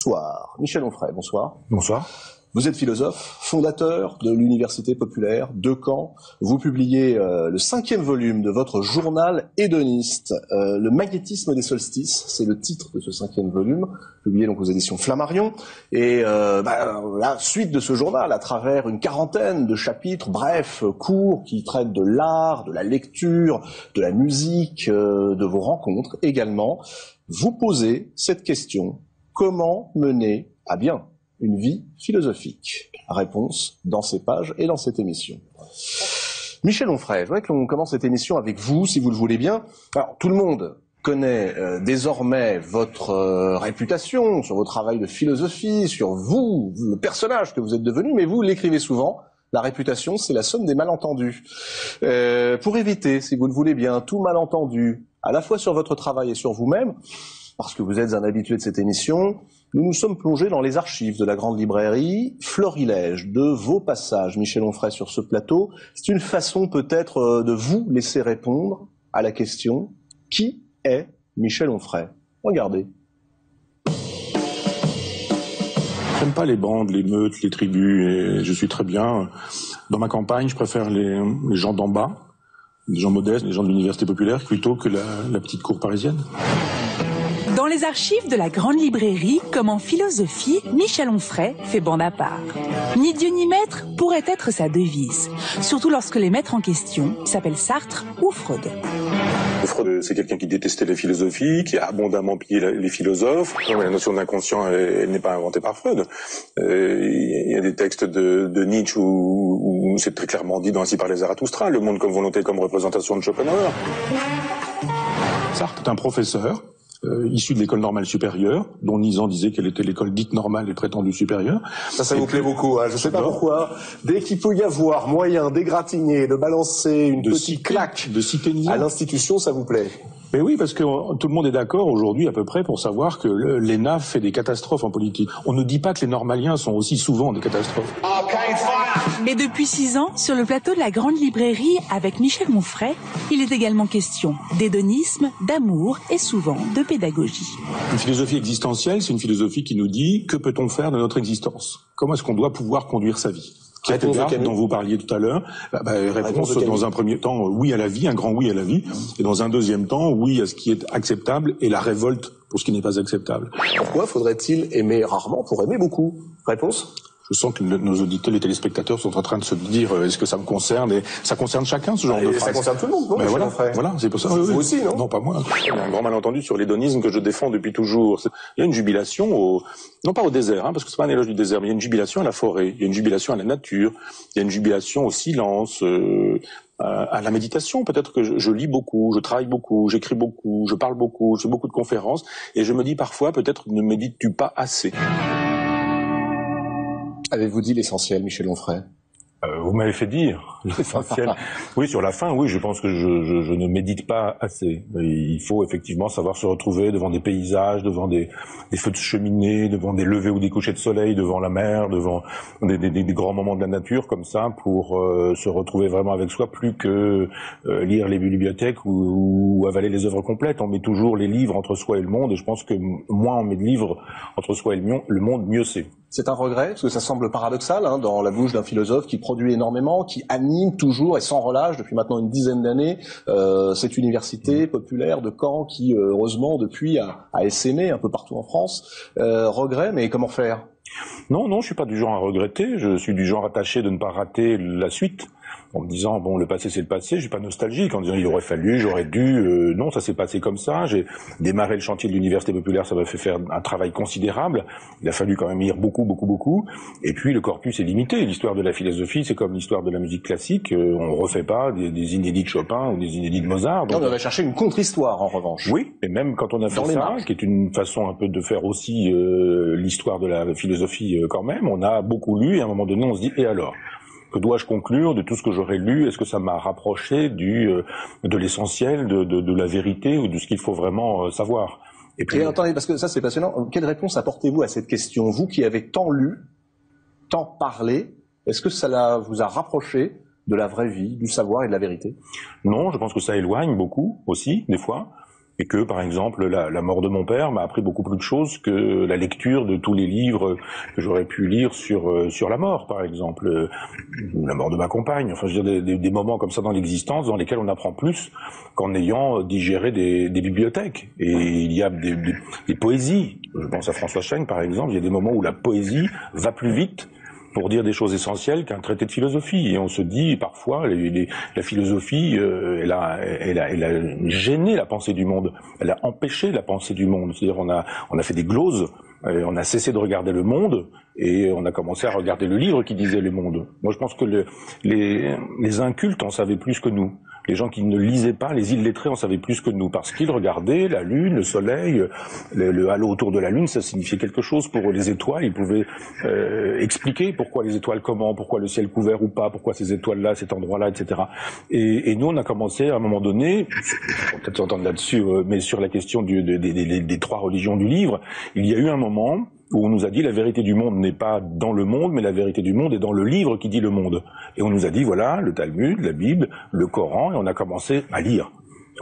Histoire. Michel Onfray, bonsoir. Bonsoir. Vous êtes philosophe, fondateur de l'Université populaire de Caen. Vous publiez le 5e volume de votre journal hédoniste, Le magnétisme des solstices. C'est le titre de ce 5e volume, publié donc aux éditions Flammarion. Et la suite de ce journal, à travers une quarantaine de chapitres, brefs, courts, qui traitent de l'art, de la lecture, de la musique, de vos rencontres également, vous posez cette question: comment mener à bien une vie philosophique? Réponse dans ces pages et dans cette émission. Michel Onfray, je voudrais que l'on commence cette émission avec vous, si vous le voulez bien. Alors, tout le monde connaît désormais votre réputation sur vos travaux de philosophie, sur vous, le personnage que vous êtes devenu, mais vous l'écrivez souvent. La réputation, c'est la somme des malentendus. Pour éviter, si vous le voulez bien, tout malentendu, à la fois sur votre travail et sur vous-même, parce que vous êtes un habitué de cette émission, nous nous sommes plongés dans les archives de la Grande Librairie, florilège de vos passages, Michel Onfray, sur ce plateau. C'est une façon peut-être de vous laisser répondre à la question: qui est Michel Onfray? Regardez. J'aime pas les bandes, les meutes, les tribus, et je suis très bien. Dans ma campagne, je préfère les gens d'en bas, les gens modestes, les gens de l'université populaire, plutôt que la petite cour parisienne. Dans les archives de la Grande Librairie, comme en philosophie, Michel Onfray fait bande à part. Ni Dieu ni maître pourrait être sa devise, surtout lorsque les maîtres en question s'appellent Sartre ou Freud. Freud, c'est quelqu'un qui détestait la philosophie, qui a abondamment pillé les philosophes. La notion d'inconscient, elle n'est pas inventée par Freud. Il y a des textes de Nietzsche où c'est très clairement dit dans Ainsi parlait Zarathustra, le monde comme volonté, comme représentation de Schopenhauer. Sartre est un professeur issu de l'école normale supérieure, dont Nizan disait qu'elle était l'école dite normale et prétendue supérieure. Ça vous plaît beaucoup, hein. Je ne sais pas pourquoi. Dès qu'il peut y avoir moyen d'égratigner, de balancer une petite claque à l'institution, ça vous plaît? Mais oui, parce que tout le monde est d'accord aujourd'hui à peu près pour savoir que l'ENA fait des catastrophes en politique. On ne dit pas que les normaliens sont aussi souvent des catastrophes. Mais depuis 6 ans, sur le plateau de la Grande Librairie, avec Michel Onfray, il est également question d'hédonisme, d'amour et souvent de pédagogie. Une philosophie existentielle, c'est une philosophie qui nous dit: que peut-on faire de notre existence? Comment est-ce qu'on doit pouvoir conduire sa vie? Kierkegaard, dont vous parliez tout à l'heure, réponse dans un premier temps, oui à la vie, un grand oui à la vie, et dans un deuxième temps, oui à ce qui est acceptable et la révolte pour ce qui n'est pas acceptable. Pourquoi faudrait-il aimer rarement pour aimer beaucoup? Réponse? Je sens que nos auditeurs, les téléspectateurs sont en train de se dire: est-ce que ça me concerne? Et ça concerne chacun, ce genre de phrase. Ça concerne tout le monde, non? Mais voilà, c'est pour ça. Vous aussi, non? Non, pas moi. Il y a un grand malentendu sur l'hédonisme que je défends depuis toujours. Il y a une jubilation non pas au désert, parce que c'est pas un éloge du désert, mais il y a une jubilation à la forêt, il y a une jubilation à la nature, il y a une jubilation au silence, à la méditation. Peut-être que je lis beaucoup, je travaille beaucoup, j'écris beaucoup, je parle beaucoup, je fais beaucoup de conférences, et je me dis parfois, peut-être ne médites-tu pas assez? Avez-vous dit l'essentiel, Michel Onfray? Vous m'avez fait dire l'essentiel. Oui, sur la fin, oui, je pense que je ne médite pas assez. Il faut effectivement savoir se retrouver devant des paysages, devant des feux de cheminée, devant des levées ou des couchers de soleil, devant la mer, devant des grands moments de la nature comme ça, pour se retrouver vraiment avec soi, plus que lire les bibliothèques ou avaler les œuvres complètes. On met toujours les livres entre soi et le monde, et je pense que moins on met de livres entre soi et le monde, mieux c'est. C'est un regret, parce que ça semble paradoxal, dans la bouche d'un philosophe qui produit énormément, qui anime toujours et sans relâche depuis maintenant une dizaine d'années cette université populaire de Caen qui, heureusement, depuis a essaimé un peu partout en France. Regret, mais comment faire? Non, je suis pas du genre à regretter, je suis du genre attaché de ne pas rater la suite. En me disant, bon, le passé c'est le passé, je suis pas nostalgique, en disant il aurait fallu, j'aurais dû, non, ça s'est passé comme ça, j'ai démarré le chantier de l'université populaire, ça m'a fait faire un travail considérable, il a fallu quand même lire beaucoup, et puis le corpus est limité, l'histoire de la philosophie c'est comme l'histoire de la musique classique, on refait pas des inédits de Chopin ou des inédits de Mozart. Donc... on va chercher une contre-histoire en revanche. Oui, et même quand on a fait ça, qui est une façon un peu de faire aussi l'histoire de la philosophie quand même, on a beaucoup lu et à un moment donné on se dit, et alors ? Que dois-je conclure de tout ce que j'aurais lu? Est-ce que ça m'a rapproché de l'essentiel, de la vérité ou de ce qu'il faut vraiment savoir? Et puis, attendez, parce que ça c'est passionnant. Quelle réponse apportez-vous à cette question? Vous qui avez tant lu, tant parlé, est-ce que ça vous a rapproché de la vraie vie, du savoir et de la vérité? Non, je pense que ça éloigne beaucoup aussi, des fois. et que, par exemple, la mort de mon père m'a appris beaucoup plus de choses que la lecture de tous les livres que j'aurais pu lire sur la mort, par exemple, la mort de ma compagne. Enfin, je veux dire, des moments comme ça dans l'existence dans lesquels on apprend plus qu'en ayant digéré des bibliothèques. Et il y a des poésies. Je pense à François Chêne, par exemple. Il y a des moments où la poésie va plus vite pour dire des choses essentielles qu'un traité de philosophie. Et on se dit parfois, la philosophie, elle a gêné la pensée du monde, elle a empêché la pensée du monde. C'est-à-dire on a fait des gloses, on a cessé de regarder le monde et on a commencé à regarder le livre qui disait le monde. Moi, je pense que les incultes en savaient plus que nous. Les gens qui ne lisaient pas, les illettrés en savaient plus que nous, parce qu'ils regardaient la lune, le soleil, le halo autour de la lune, ça signifiait quelque chose pour les étoiles. Ils pouvaient expliquer pourquoi les étoiles, comment, pourquoi le ciel couvert ou pas, pourquoi ces étoiles-là, cet endroit-là, etc. Et nous, on a commencé à un moment donné, on peut peut-être s'entendre là-dessus, mais sur la question des trois religions du livre, il y a eu un moment où on nous a dit la vérité du monde n'est pas dans le monde, mais la vérité du monde est dans le livre qui dit le monde. Et on nous a dit, voilà, le Talmud, la Bible, le Coran, et on a commencé à lire.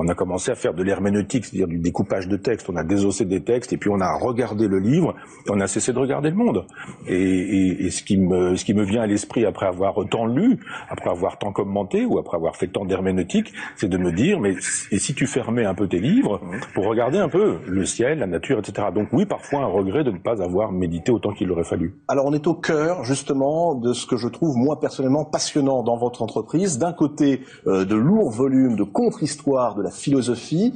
On a commencé à faire de l'herméneutique, c'est-à-dire du découpage de textes. On a désossé des textes et puis on a regardé le livre et on a cessé de regarder le monde. Et ce qui me vient à l'esprit après avoir tant lu, après avoir tant commenté ou après avoir fait tant d'herméneutique, c'est de me dire, mais et si tu fermais un peu tes livres pour regarder un peu le ciel, la nature, etc. Donc oui, parfois un regret de ne pas avoir médité autant qu'il aurait fallu. Alors on est au cœur justement de ce que je trouve moi personnellement passionnant dans votre entreprise. D'un côté, de lourds volumes de contre-histoire de la philosophie,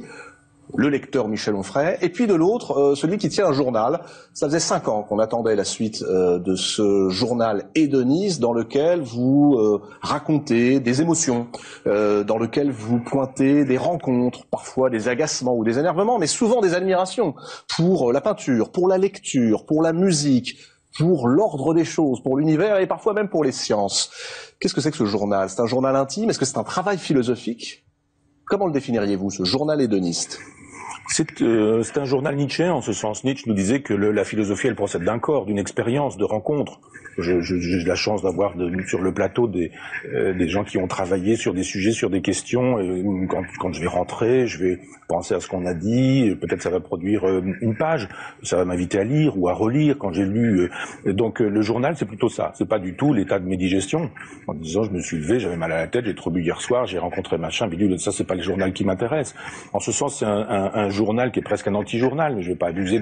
le lecteur Michel Onfray, et puis de l'autre, celui qui tient un journal. Ça faisait 5 ans qu'on attendait la suite de ce journal hédoniste dans lequel vous racontez des émotions, dans lequel vous pointez des rencontres, parfois des agacements ou des énervements, mais souvent des admirations pour la peinture, pour la lecture, pour la musique, pour l'ordre des choses, pour l'univers et parfois même pour les sciences. Qu'est-ce que c'est que ce journal? C'est un journal intime? Est-ce que c'est un travail philosophique? Comment le définiriez-vous, ce journal hédoniste? C'est un journal nietzschéen, en ce sens. Nietzsche nous disait que la philosophie, elle procède d'un corps, d'une expérience, de rencontres. J'ai la chance d'avoir sur le plateau des gens qui ont travaillé sur des sujets, sur des questions. Et quand je vais rentrer, je vais penser à ce qu'on a dit. Peut-être ça va produire une page. Ça va m'inviter à lire ou à relire quand j'ai lu. Donc le journal, c'est plutôt ça. C'est pas du tout l'état de mes digestions. En disant, je me suis levé, j'avais mal à la tête, j'ai trop bu hier soir, j'ai rencontré machin, bidule. Ça, c'est pas le journal qui m'intéresse. En ce sens, c'est un journal qui est presque un anti-journal, mais je vais pas abuser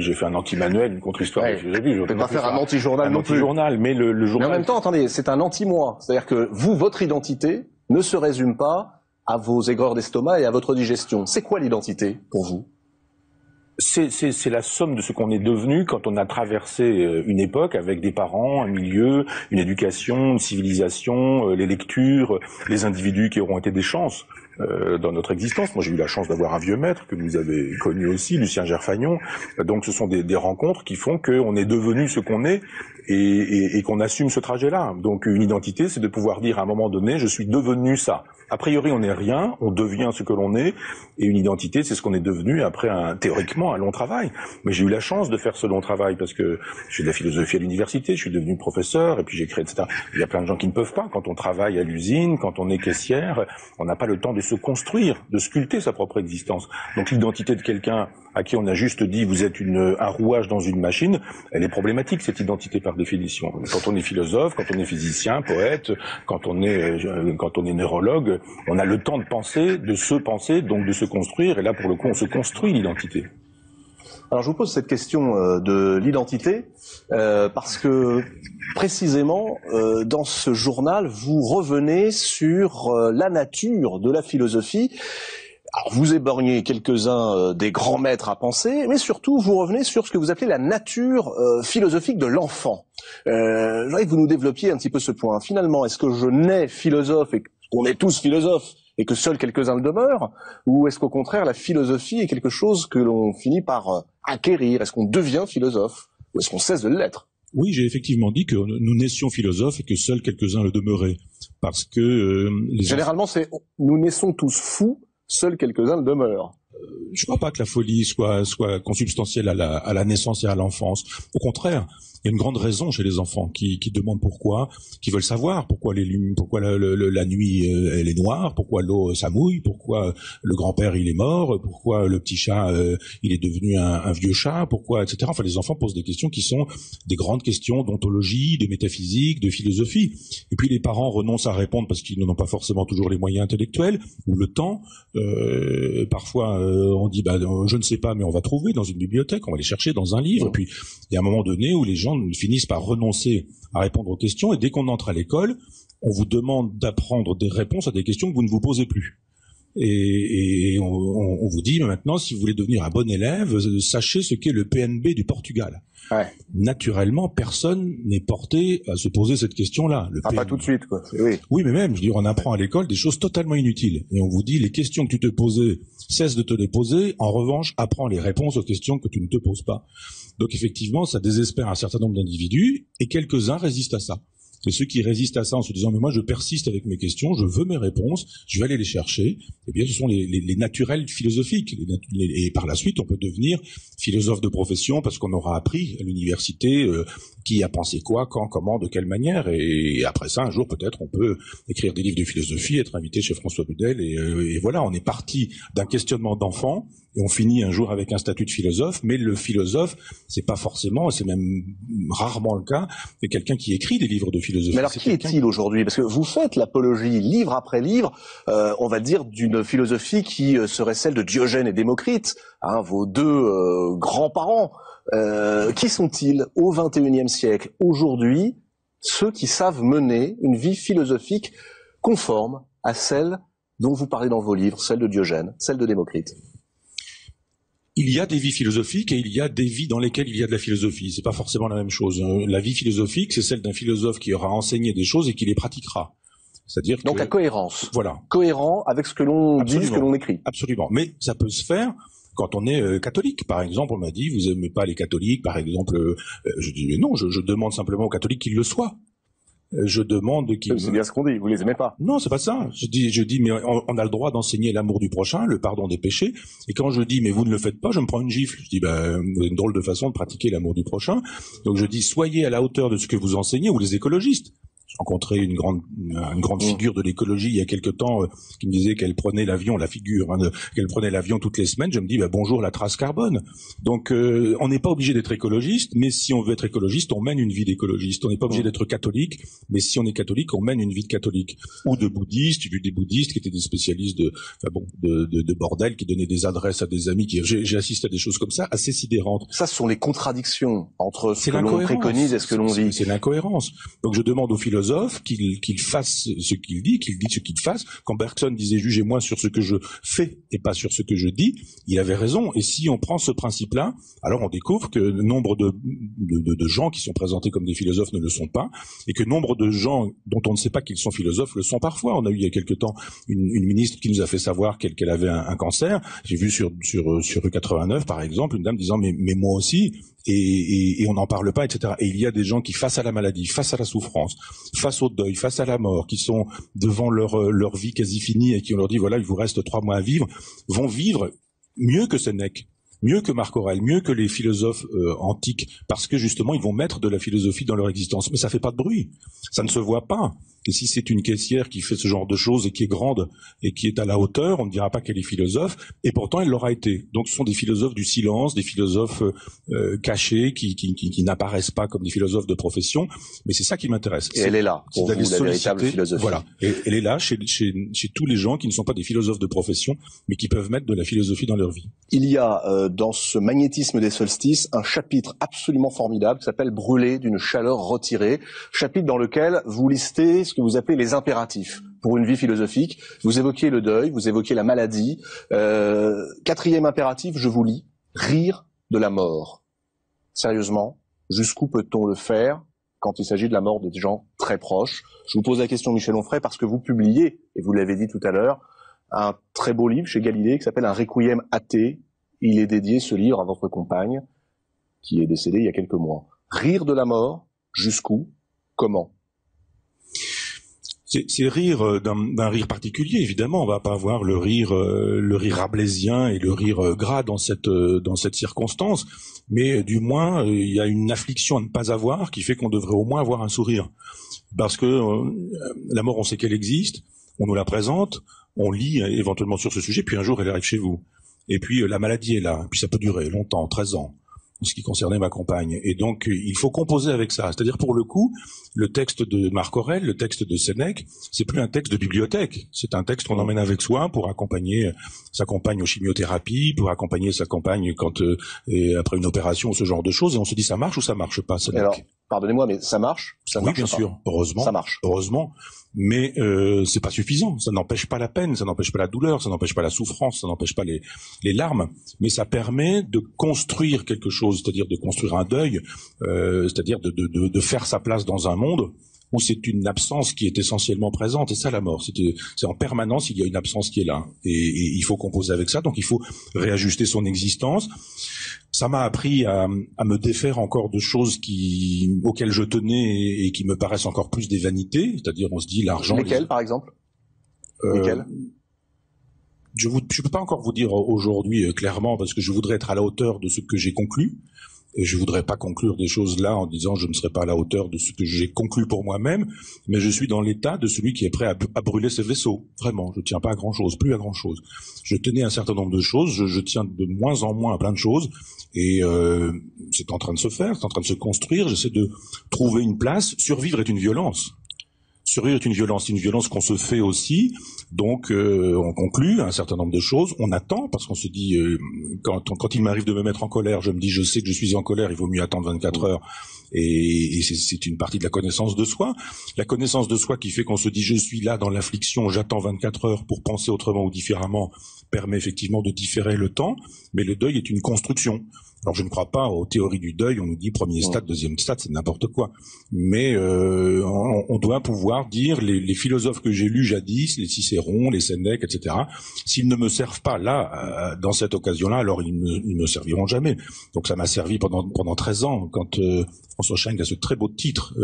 j'ai fait un anti-manuel, une contre-histoire. Ouais. Je vais pas faire un anti-journal non plus. Mais le journal. Mais en même temps, attendez, c'est un anti-moi. C'est-à-dire que vous, votre identité ne se résume pas à vos aigreurs d'estomac et à votre digestion. C'est quoi l'identité pour vous? C'est la somme de ce qu'on est devenu quand on a traversé une époque avec des parents, un milieu, une éducation, une civilisation, les lectures, les individus qui auront été des chances dans notre existence. Moi, j'ai eu la chance d'avoir un vieux maître que vous avez connu aussi, Lucien Gerfagnon. Donc, ce sont des rencontres qui font qu'on est devenu ce qu'on est et qu'on assume ce trajet-là. Donc, une identité, c'est de pouvoir dire à un moment donné, je suis devenu ça. A priori, on n'est rien, on devient ce que l'on est, et une identité, c'est ce qu'on est devenu après théoriquement un long travail. Mais j'ai eu la chance de faire ce long travail parce que je fais de la philosophie à l'université, je suis devenu professeur, et puis j'écris, etc. Il y a plein de gens qui ne peuvent pas. Quand on travaille à l'usine, quand on est caissière, on n'a pas le temps de se construire, de sculpter sa propre existence. Donc l'identité de quelqu'un à qui on a juste dit vous êtes un rouage dans une machine, elle est problématique, cette identité par définition. Quand on est philosophe, quand on est physicien, poète, quand on est neurologue, on a le temps de penser, de se penser, donc de se construire, et là pour le coup on se construit l'identité. Alors je vous pose cette question de l'identité parce que précisément dans ce journal vous revenez sur la nature de la philosophie. Alors, vous éborgnez quelques-uns des grands maîtres à penser, mais surtout vous revenez sur ce que vous appelez la nature philosophique de l'enfant. Je voudrais que vous nous développiez un petit peu ce point. Finalement, est-ce que je nais philosophe et qu'on est tous philosophes et que seuls quelques-uns le demeurent, ou est-ce qu'au contraire la philosophie est quelque chose que l'on finit par acquérir? Est-ce qu'on devient philosophe ou est-ce qu'on cesse de l'être? Oui, j'ai effectivement dit que nous naissions philosophes et que seuls quelques-uns le demeuraient, parce que généralement c'est nous naissons tous fous. Seuls quelques-uns le demeurent. je crois pas que la folie soit consubstantielle à la naissance et à l'enfance. Au contraire, il y a une grande raison chez les enfants qui demandent pourquoi, qui veulent savoir pourquoi la nuit elle est noire, pourquoi l'eau ça mouille, pourquoi le grand-père il est mort, pourquoi le petit chat il est devenu un vieux chat, pourquoi, etc. Enfin, les enfants posent des questions qui sont des grandes questions d'ontologie, de métaphysique, de philosophie. Et puis les parents renoncent à répondre parce qu'ils n'ont pas forcément toujours les moyens intellectuels ou le temps. Parfois on dit je ne sais pas, mais on va trouver dans une bibliothèque, on va les chercher dans un livre. Et puis il y a un moment donné où les gens finissent par renoncer à répondre aux questions, et dès qu'on entre à l'école, on vous demande d'apprendre des réponses à des questions que vous ne vous posez plus. Et on vous dit maintenant, si vous voulez devenir un bon élève, sachez ce qu'est le PNB du Portugal. Ouais. Naturellement, personne n'est porté à se poser cette question-là. Pas tout de suite, quoi. Oui. Oui, mais même, je veux dire, on apprend à l'école des choses totalement inutiles. Et on vous dit, les questions que tu te posais, cesse de te les poser. En revanche, apprends les réponses aux questions que tu ne te poses pas. Donc effectivement, ça désespère un certain nombre d'individus, et quelques-uns résistent à ça. Et ceux qui résistent à ça en se disant mais moi je persiste avec mes questions, je veux mes réponses, je vais aller les chercher, eh bien ce sont les naturels philosophiques. Et par la suite on peut devenir philosophe de profession parce qu'on aura appris à l'université qui a pensé quoi, quand, comment, de quelle manière. Et après ça, un jour peut-être on peut écrire des livres de philosophie, être invité chez François Budel, et voilà, on est parti d'un questionnement d'enfant et on finit un jour avec un statut de philosophe. Mais le philosophe, c'est pas forcément, c'est même rarement le cas, c'est quelqu'un qui écrit des livres de philosophie. Mais alors qui est-il aujourd'hui? Parce que vous faites l'apologie livre après livre, on va dire, d'une philosophie qui serait celle de Diogène et Démocrite, hein, vos deux grands-parents. Qui sont-ils au XXIe siècle, aujourd'hui, ceux qui savent mener une vie philosophique conforme à celle dont vous parlez dans vos livres, celle de Diogène, celle de Démocrite? Il y a des vies philosophiques et il y a des vies dans lesquelles il y a de la philosophie. C'est pas forcément la même chose. La vie philosophique, c'est celle d'un philosophe qui aura enseigné des choses et qui les pratiquera. C'est-à-dire donc la cohérence. Voilà. Cohérent avec ce que l'on dit, ce que l'on écrit. Absolument. Mais ça peut se faire quand on est catholique. Par exemple, on m'a dit, vous aimez pas les catholiques, par exemple. Je dis, mais non, je demande simplement aux catholiques qu'ils le soient. Je demande qu'ils... C'est bien ce qu'on dit, vous les aimez pas. Non, c'est pas ça. Je dis, mais on a le droit d'enseigner l'amour du prochain, le pardon des péchés. Et quand je dis, mais vous ne le faites pas, je me prends une gifle. Je dis, vous avez une drôle de façon de pratiquer l'amour du prochain. Donc je dis, soyez à la hauteur de ce que vous enseignez, ou les écologistes. J'ai rencontré une grande figure de l'écologie il y a quelque temps qui me disait qu'elle prenait l'avion, qu'elle prenait l'avion toutes les semaines. Je me dis bonjour la trace carbone. Donc on n'est pas obligé d'être écologiste, mais si on veut être écologiste, on mène une vie d'écologiste. On n'est pas obligé d'être catholique, mais si on est catholique, on mène une vie de catholique. Ou de bouddhiste. J'ai vu des bouddhistes qui étaient des spécialistes de bordel, qui donnaient des adresses à des amis. J'ai assisté à des choses comme ça, assez sidérantes. Ça, ce sont les contradictions entre ce que l'on préconise et ce que l'on dit. C'est l'incohérence. Donc je demande aux philosophes qu'il fasse ce qu'il dit ce qu'il fasse. Quand Bergson disait jugez-moi sur ce que je fais et pas sur ce que je dis, il avait raison. Et si on prend ce principe-là, alors on découvre que nombre de gens qui sont présentés comme des philosophes ne le sont pas, et que nombre de gens dont on ne sait pas qu'ils sont philosophes le sont parfois. On a eu il y a quelque temps une ministre qui nous a fait savoir qu'elle avait un cancer. J'ai vu sur rue 89 par exemple une dame disant mais moi aussi. Et on n'en parle pas, etc. Et il y a des gens qui, face à la maladie, face à la souffrance, face au deuil, face à la mort, qui sont devant leur vie quasi finie et qui on leur dit voilà, il vous reste 3 mois à vivre, vont vivre mieux que Sénèque, mieux que Marc Aurèle, mieux que les philosophes antiques, parce que justement ils vont mettre de la philosophie dans leur existence. Mais ça fait pas de bruit, ça ne se voit pas. Et si c'est une caissière qui fait ce genre de choses et qui est grande et qui est à la hauteur, on ne dira pas qu'elle est philosophe, et pourtant elle l'aura été. Donc ce sont des philosophes du silence, des philosophes cachés, qui n'apparaissent pas comme des philosophes de profession, mais c'est ça qui m'intéresse. Et elle est là, pour vous, la véritable philosophie. Voilà, et elle est là chez tous les gens qui ne sont pas des philosophes de profession, mais qui peuvent mettre de la philosophie dans leur vie. Il y a dans ce magnétisme des solstices un chapitre absolument formidable qui s'appelle « Brûler d'une chaleur retirée », chapitre dans lequel vous listez ce que vous appelez les impératifs pour une vie philosophique. Vous évoquiez le deuil, vous évoquiez la maladie. 4e impératif, je vous lis, rire de la mort. Sérieusement, jusqu'où peut-on le faire quand il s'agit de la mort des gens très proches? Je vous pose la question, Michel Onfray, parce que vous publiez, et vous l'avez dit tout à l'heure, un très beau livre chez Galilée qui s'appelle « Un requiem athée ». Il est dédié, ce livre, à votre compagne, qui est décédée il y a quelques mois. Rire de la mort, jusqu'où, comment? C'est rire d'un rire particulier, évidemment. On va pas avoir le rire rabelaisien et le rire gras dans cette circonstance, mais du moins il y a une affliction à ne pas avoir qui fait qu'on devrait au moins avoir un sourire, parce que la mort, on sait qu'elle existe, on nous la présente, on lit éventuellement sur ce sujet, puis un jour elle arrive chez vous, et puis la maladie est là, puis ça peut durer longtemps, 13 ans. En ce qui concernait ma compagne. Et donc, il faut composer avec ça. C'est-à-dire, pour le coup, le texte de Marc Aurèle, le texte de Sénèque, c'est plus un texte de bibliothèque. C'est un texte qu'on emmène avec soi pour accompagner sa compagne aux chimiothérapies, pour accompagner sa compagne après une opération ou ce genre de choses. Et on se dit, ça marche ou ça marche pas, Sénèque? Alors, pardonnez-moi, mais ça marche? Ça oui, marche bien pas. sûr. Heureusement. Ça marche. Heureusement. Mais c'est pas suffisant. Ça n'empêche pas la peine, ça n'empêche pas la douleur, ça n'empêche pas la souffrance, ça n'empêche pas les larmes. Mais ça permet de construire quelque chose, c'est-à-dire de construire un deuil, c'est-à-dire de faire sa place dans un monde où c'est une absence qui est essentiellement présente. Et ça, la mort, c'est en permanence, il y a une absence qui est là. Et il faut composer avec ça. Donc il faut réajuster son existence. Ça m'a appris à me défaire encore de choses auxquelles je tenais et qui me paraissent encore plus des vanités. C'est-à-dire, on se dit l'argent. Lesquelles, par exemple? Lesquelles? Je peux pas encore vous dire aujourd'hui clairement, parce que je voudrais être à la hauteur de ce que j'ai conclu. Et je voudrais pas conclure des choses là en disant je ne serai pas à la hauteur de ce que j'ai conclu pour moi-même, mais je suis dans l'état de celui qui est prêt à brûler ses vaisseaux. Vraiment, je tiens pas à grand chose, plus à grand chose. Je tenais un certain nombre de choses, je tiens de moins en moins à plein de choses, et c'est en train de se faire, c'est en train de se construire. J'essaie de trouver une place. Survivre est une violence. Survivre est une violence qu'on se fait aussi. Donc, on conclut un certain nombre de choses. On attend, parce qu'on se dit, quand il m'arrive de me mettre en colère, je me dis, je sais que je suis en colère, il vaut mieux attendre 24 heures. Et c'est une partie de la connaissance de soi. La connaissance de soi qui fait qu'on se dit, je suis là dans l'affliction, j'attends 24 heures pour penser autrement ou différemment, permet effectivement de différer le temps. Mais le deuil est une construction. Alors je ne crois pas aux théories du deuil, on nous dit premier stade, deuxième stade, c'est n'importe quoi. Mais on doit pouvoir dire, les philosophes que j'ai lus jadis, les Cicéron, les Sénèque, etc., s'ils ne me servent pas là, dans cette occasion-là, alors ils ne serviront jamais. Donc ça m'a servi pendant 13 ans, quand François Schenck a ce très beau titre,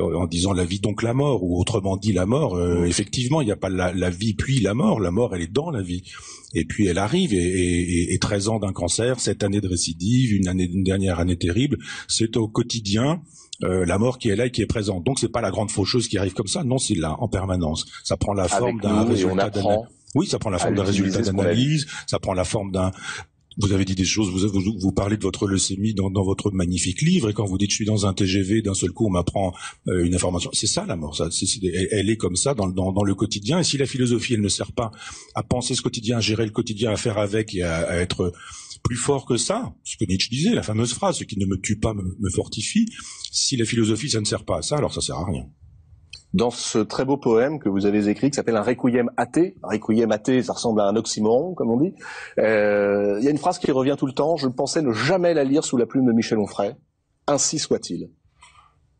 en disant la vie donc la mort, ou autrement dit la mort. Effectivement, il n'y a pas la vie puis la mort elle est dans la vie. Et puis elle arrive, et 13 ans d'un cancer, 7 années de récidive, une dernière année terrible, c'est au quotidien la mort qui est là et qui est présente. Donc c'est pas la grande faucheuse qui arrive comme ça, non, c'est là, en permanance. Ça prend la forme d'un résultat d'analyse. Oui, ça prend la forme d'un résultat d'analyse, ça prend la forme d'un... Vous avez dit des choses, vous parlez de votre leucémie dans votre magnifique livre, et quand vous dites je suis dans un TGV, d'un seul coup on m'apprend une information. C'est ça la mort, ça. Elle est comme ça dans le quotidien, et si la philosophie elle ne sert pas à penser ce quotidien, à gérer le quotidien, à faire avec et à être plus fort que ça, ce que Nietzsche disait, la fameuse phrase, ce qui ne me tue pas me fortifie, si la philosophie ça ne sert pas à ça, alors ça sert à rien. Dans ce très beau poème que vous avez écrit, qui s'appelle un requiem athée. Un requiem athée, ça ressemble à un oxymoron, comme on dit. Il y a une phrase qui revient tout le temps. Je pensais ne jamais la lire sous la plume de Michel Onfray. Ainsi soit-il.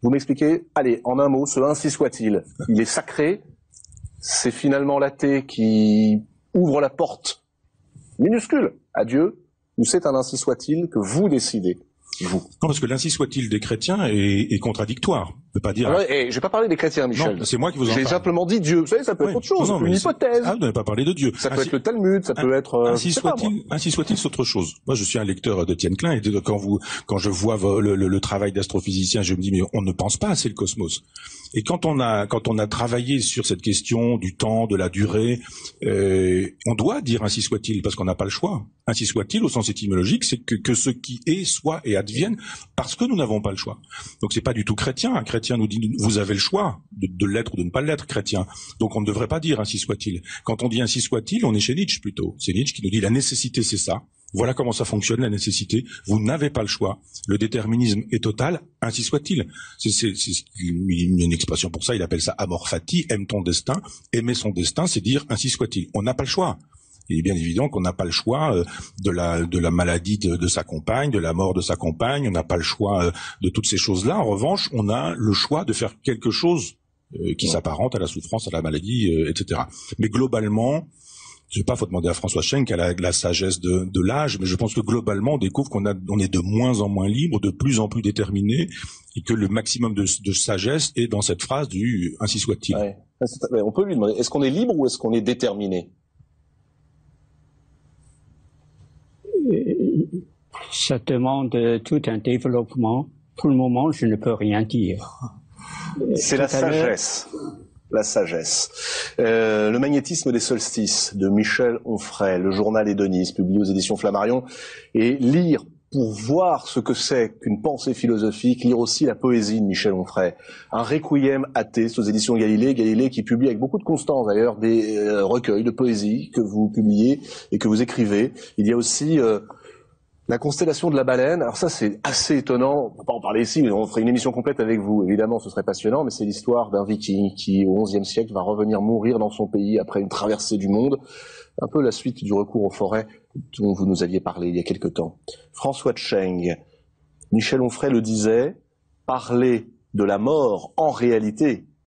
Vous m'expliquez? Allez, en un mot, ce ainsi soit-il. Il est sacré. C'est finalement l'athée qui ouvre la porte minuscule à Dieu, ou c'est un ainsi soit-il que vous décidez? Vous. Non, parce que l'ainsi soit-il des chrétiens est contradictoire. Je veux pas dire. Alors, je vais pas parler des chrétiens, Michel. Non, c'est moi qui vous en parle. J'ai simplement dit Dieu. Vous savez, ça peut être autre chose. Une hypothèse. Ah, vous n'avez pas parlé de Dieu. Ça peut être le Talmud, ça peut être. Ainsi soit-il, c'est autre chose. Moi, je suis un lecteur d'Étienne Klein, et quand je vois le travail d'astrophysicien, je me dis mais on ne pense pas assez le cosmos. Et quand on a travaillé sur cette question du temps, de la durée, on doit dire ainsi soit-il parce qu'on n'a pas le choix. Ainsi soit-il au sens étymologique, c'est que ce qui est soit et advienne parce que nous n'avons pas le choix. Donc c'est pas du tout chrétien. Un chrétien nous dit vous avez le choix de l'être ou de ne pas l'être, chrétien. Donc on ne devrait pas dire ainsi soit-il. Quand on dit ainsi soit-il, on est chez Nietzsche plutôt. C'est Nietzsche qui nous dit la nécessité c'est ça. Voilà comment ça fonctionne, la nécessité. Vous n'avez pas le choix. Le déterminisme est total, ainsi soit-il. C'est une expression pour ça, il appelle ça amor fati, aime ton destin. Aimer son destin, c'est dire ainsi soit-il. On n'a pas le choix. Il est bien évident qu'on n'a pas le choix de la maladie de sa compagne, de la mort de sa compagne. On n'a pas le choix de toutes ces choses-là. En revanche, on a le choix de faire quelque chose qui s'apparente à la souffrance, à la maladie, etc. Mais globalement, je sais pas, faut demander à François Schenck qui a la sagesse de l'âge, mais je pense que globalement, on découvre on est de moins en moins libre, de plus en plus déterminé, et que le maximum de sagesse est dans cette phrase du ainsi soit-il. Ouais. On peut lui demander, est-ce qu'on est libre ou est-ce qu'on est déterminé? Ça demande tout un développement. Pour le moment, je ne peux rien dire. C'est la sagesse. La sagesse. Le magnétisme des solstices de Michel Onfray, le journal hédoniste, publié aux éditions Flammarion, et lire pour voir ce que c'est qu'une pensée philosophique, lire aussi la poésie de Michel Onfray. Un requiem athée aux éditions Galilée, Galilée qui publie avec beaucoup de constance d'ailleurs des recueils de poésie que vous publiez et que vous écrivez. Il y a aussi la constellation de la baleine. Alors ça, c'est assez étonnant. On va pas en parler ici, mais on ferait une émission complète avec vous. Évidemment, ce serait passionnant, mais c'est l'histoire d'un viking qui, au XIe siècle, va revenir mourir dans son pays après une traversée du monde. Un peu la suite du recours aux forêts dont vous nous aviez parlé il y a quelque temps. François Tcheng, Michel Onfray le disait, parler de la mort, en réalité,